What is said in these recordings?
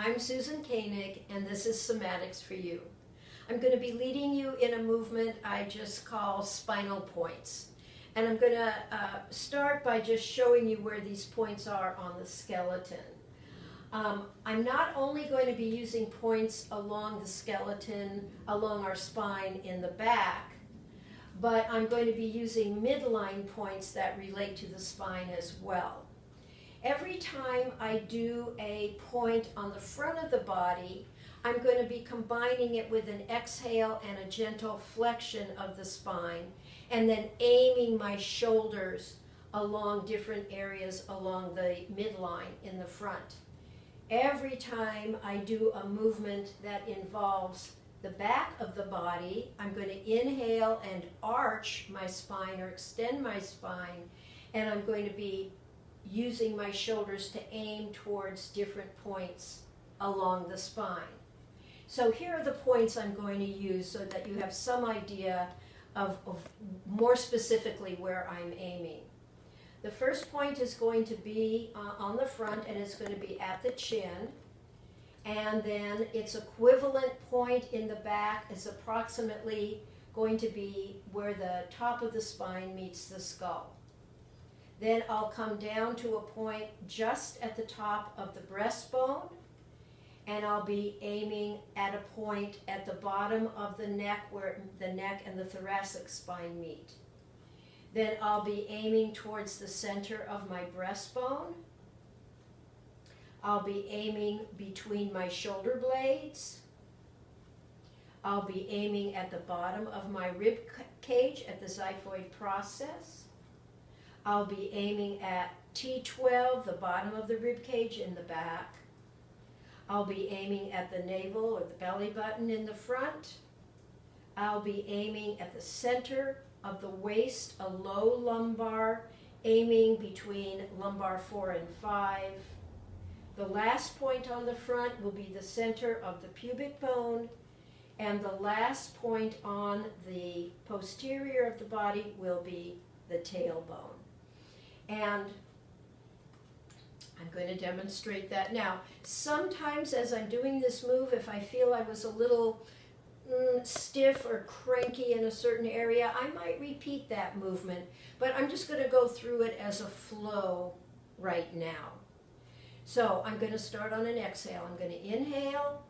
I'm Susan Koenig, and this is Somatics for You. I'm going to be leading you in a movement I just call spinal points. And I'm going to start by just showing you where these points are on the skeleton. I'm not only going to be using points along the skeleton, along our spine in the back, but I'm going to be using midline points that relate to the spine as well. Every time I do a point on the front of the body, I'm going to be combining it with an exhale and a gentle flexion of the spine, and then aiming my shoulders along different areas along the midline in the front. Every time I do a movement that involves the back of the body, I'm going to inhale and arch my spine or extend my spine, and I'm going to be using my shoulders to aim towards different points along the spine. So here are the points I'm going to use so that you have some idea of more specifically where I'm aiming. The first point is going to be on the front, and it's going to be at the chin. And then its equivalent point in the back is approximately going to be where the top of the spine meets the skull. Then I'll come down to a point just at the top of the breastbone, and I'll be aiming at a point at the bottom of the neck where the neck and the thoracic spine meet. Then I'll be aiming towards the center of my breastbone. I'll be aiming between my shoulder blades. I'll be aiming at the bottom of my rib cage at the xiphoid process. I'll be aiming at T12, the bottom of the rib cage in the back. I'll be aiming at the navel or the belly button in the front. I'll be aiming at the center of the waist, a low lumbar, aiming between lumbar 4 and 5. The last point on the front will be the center of the pubic bone, and the last point on the posterior of the body will be the tailbone. And I'm going to demonstrate that now. Sometimes as I'm doing this move, if I feel I was a little stiff or cranky in a certain area, I might repeat that movement, but I'm just going to go through it as a flow right now. So I'm going to start on an exhale. I'm going to inhale,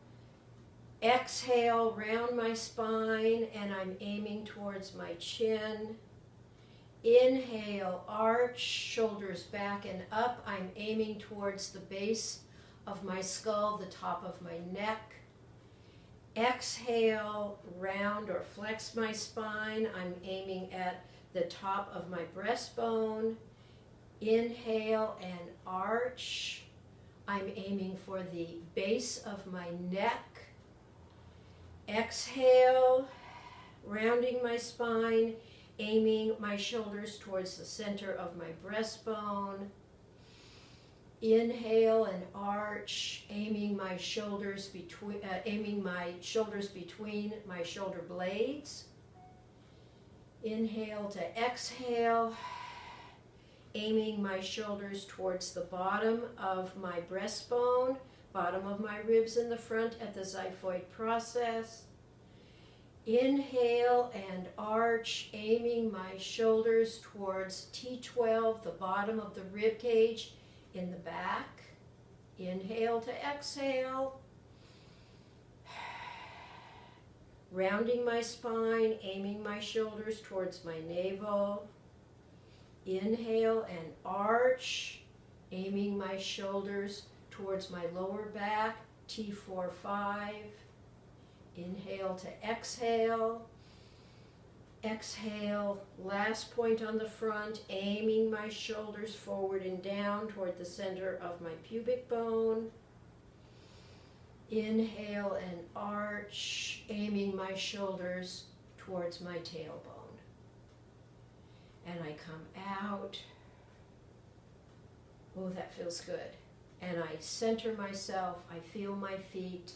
exhale, round my spine, and I'm aiming towards my chin. Inhale, arch, shoulders back and up. I'm aiming towards the base of my skull, the top of my neck. Exhale, round or flex my spine. I'm aiming at the top of my breastbone. Inhale and arch. I'm aiming for the base of my neck. Exhale, rounding my spine, aiming my shoulders towards the center of my breastbone. Inhale and arch, aiming my shoulders between my shoulder blades. Inhale to exhale, aiming my shoulders towards the bottom of my breastbone, bottom of my ribs in the front at the xiphoid process. Inhale and arch, aiming my shoulders towards T12, the bottom of the rib cage in the back. Inhale to exhale. Rounding my spine, aiming my shoulders towards my navel. Inhale and arch, aiming my shoulders towards my lower back, T4-5. Inhale to exhale. Exhale, last point on the front, aiming my shoulders forward and down toward the center of my pubic bone. Inhale and arch, aiming my shoulders towards my tailbone. And I come out. Oh, that feels good. And I center myself, I feel my feet,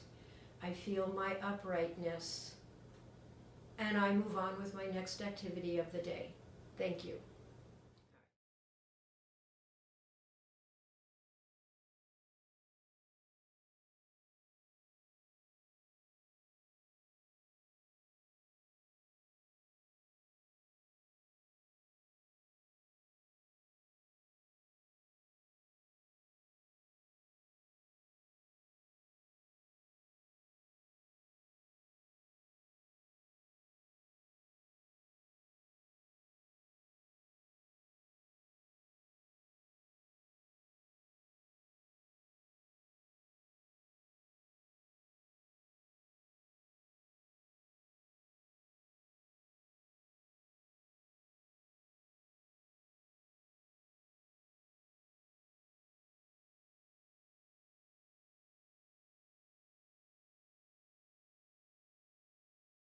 I feel my uprightness, and I move on with my next activity of the day. Thank you.